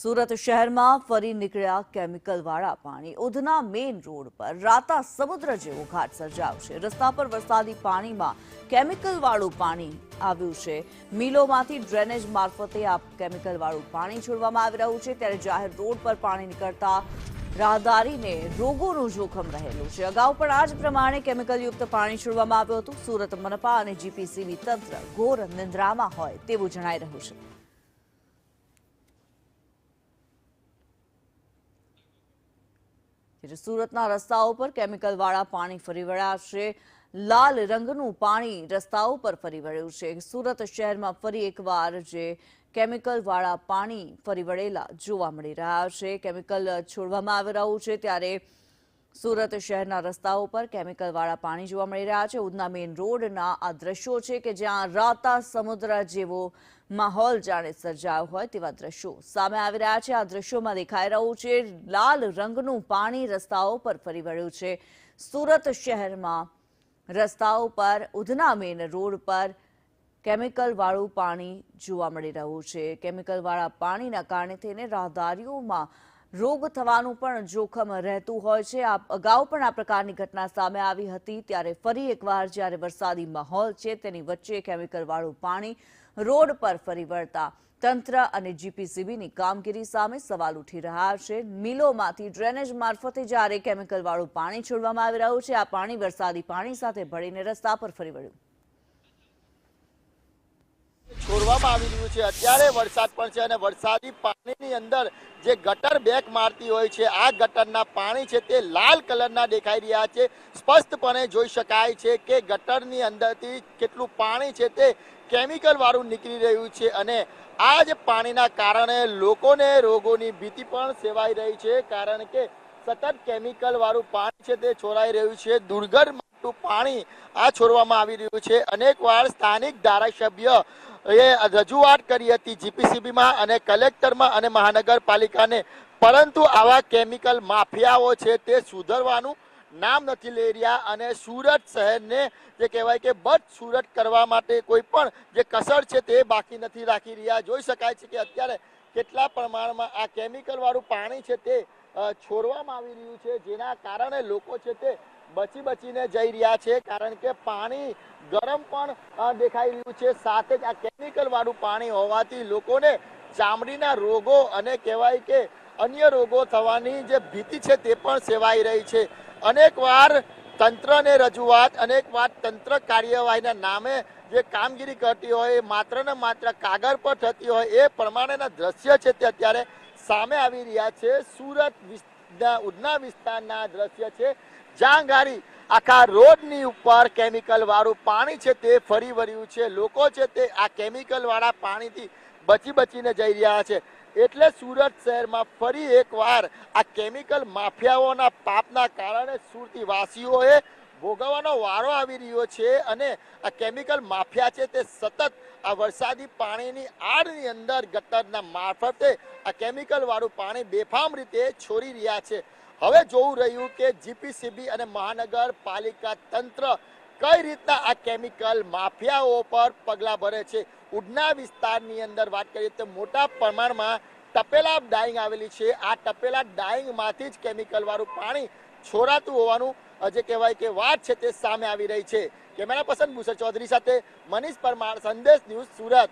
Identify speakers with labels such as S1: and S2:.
S1: સુરત શહેરમાં ફરી નીકળ્યા કેમિકલવાળા પાણી. ઉધના મેઇન રોડ પર રાતા સમુદ્ર જેવો ઘાટ સર્જાયો છે. રસ્તા પર વરસાદી પાણીમાં કેમિકલવાળું પાણી આવ્યું છે. મિલોમાંથી ડ્રેનેજ મારફતે આ કેમિકલવાળું પાણી છોડવામાં આવી રહ્યું છે, ત્યારે જાહેર રોડ પર પાણી નીકળતા રાહદારીને રોગોનું જોખમ રહેલું છે. અગાઉ પણ આ જ પ્રમાણે કેમિકલયુક્ત પાણી છોડવામાં આવ્યું હતું. સુરત મનપા અને જીપીસીબી તંત્ર ઘોર નિંદ્રામાં હોય તેવું જણાઈ રહ્યું છે. સુરતના રસ્તાઓ પર કેમિકલવાળા પાણી ફરી વળ્યા છે. લાલ રંગનું પાણી રસ્તાઓ પર ફરી વળ્યું છે. સુરત શહેરમાં ફરી એકવાર જે કેમિકલવાળા પાણી ફરી વળેલા જોવા મળી રહ્યા છે. કેમિકલ છોડવામાં આવી રહ્યું છે, ત્યારે સુરત શહેરના રસ્તાઓ પર કેમિકલવાળા પાણી જોવા મળી રહ્યા છે. ઉધના મેઇન રોડના આ દ્રશ્યો છે કે જ્યાં રાતા સમુદ્ર જેવો માહોલ જાણે સર્જાયો હોય તેવા દ્રશ્યો સામે આવી રહ્યા છે. આ દ્રશ્યોમાં દેખાઈ રહ્યું છે લાલ રંગનું પાણી રસ્તાઓ પર ફરી વળ્યું છે. સુરત શહેરમાં રસ્તાઓ પર ઉધના મેઇન રોડ પર કેમિકલવાળું પાણી જોવા મળી રહ્યું છે. કેમિકલવાળા પાણીના કારણે થઈને રાહદારીઓમાં રોગ થવાનું પણ જોખમ રહેતું હોય છે. અગાઉ પણ આ પ્રકારની ઘટના સામે આવી હતી, ત્યારે ફરી એકવાર જ્યારે વરસાદી માહોલ છે તેની વચ્ચે કેમિકલવાળું પાણી રોડ પર ફરી વળતા તંત્ર અને જીપીસીબીની કામગીરી સામે સવાલ ઉઠી રહ્યા છે. મિલોમાંથી ડ્રેનેજ મારફતે જ્યારે કેમિકલવાળું પાણી છોડવામાં આવી રહ્યું છે, આ પાણી વરસાદી પાણી સાથે ભળીને રસ્તા પર ફરી વળ્યું
S2: છોડવામાં આવી રહ્યું છે. અત્યારે વરસાદ પણ છે અને વરસાદી પાણીની અંદર જે ગટર બેક મારતી હોય છે, આ ગટરના પાણી છે તે લાલ કલરના દેખાઈ રહ્યા છે. સ્પષ્ટપણે જોઈ શકાય છે કે ગટરની અંદરથી કેટલું પાણી છે તે કેમિકલ વાળું નીકળી રહ્યું છે અને આ જ પાણીના કારણે લોકોને રોગોની ભીતિ પણ સેવાઈ રહી છે, કારણ કે સતત કેમિકલ વાળું પાણી છે તે છોડાઈ રહ્યું છે. દુર્ગંધ પાણી આ છોડવામાં આવી રહ્યું છે. અનેકવાર સ્થાનિક ધારાસભ્ય એ રજૂઆત કરી હતી જીપીસીબીમાં અને કલેક્ટરમાં અને મહાનગરપાલિકાને, પરંતુ આવા કેમિકલ માફિયાઓ છે તે સુધરવાનું નામ નથી લઈ રહ્યા અને સુરત શહેરને જે કહેવાય કે બદ સુરત કરવા માટે કોઈ પણ જે કસર છે તે બાકી નથી રાખી રહ્યા. જોઈ શકાય છે કે અત્યારે કેટલા પ્રમાણમાં આ કેમિકલ વાળું પાણી છે તે છોડવામાં આવી રહ્યું છે, જેના કારણે લોકો છે તે બચીને જઈ રહ્યા છે, કારણ કે પાણી ગરમ પણ દેખાઈ રહ્યું છે. સાથે જ આ કેમિકલ વાળું પાણી હોવાથી લોકોને ચામડીના રોગો અને કહેવાય કે અન્ય રોગો થવાની જે ભીતિ છે તે પણ સેવાઈ રહી છે. અનેકવાર તંત્રને રજૂઆત, અનેકવાર તંત્ર કાર્યવાહીના નામે જે કામગીરી કરતી હોય, માત્ર ને માત્ર કાગળ પર થતી હોય એ પ્રમાણેના દ્રશ્ય છે તે અત્યારે સામે આવી રહ્યા છે. સુરત ઉધના વિસ્તારના દ્રશ્ય છે, જ્યાં ગાડી આખા રોડની ઉપર કેમિકલ વાળું પાણી છે તે ફરી વળ્યું છે. લોકો છે તે આ કેમિકલ વાળા પાણીથી બચીને જઈ રહ્યા છે. એટલે સુરત શહેરમાં ફરી એકવાર આ કેમિકલ માફિયાઓના પાપના કારણે સુરતી વાસીઓએ ભોગવવાનો વારો આવી રહ્યો છે અને આ કેમિકલ માફિયા છે તે સતત આ વરસાદી પાણીની આડની અંદર ગટરના મારફતે આ કેમિકલ વાળું પાણી બેફામ રીતે છોડી રહ્યા છે. હવે જોવું રહ્યું કે જીપીસીબી અને મહાનગરપાલિકા તંત્ર કઈ રીતના આ કેમિકલ માફિયાઓ પર પગલાં ભરે છે. ઉધના વિસ્તારની અંદર વાત કરીએ તો મોટા પ્રમાણમાં તપેલા ડાઈંગ આવેલી છે. આ તપેલા ડાઈંગમાંથી જ કેમિકલ વાળું પાણી છોડાતું હોવાનું જે કહેવાય કે વાત છે તે સામે આવી રહી છે. કેમેરા પર્સન ભૂષણ ચૌધરી સાથે મનીષ પરમાર, સંદેશ ન્યૂઝ, સુરત.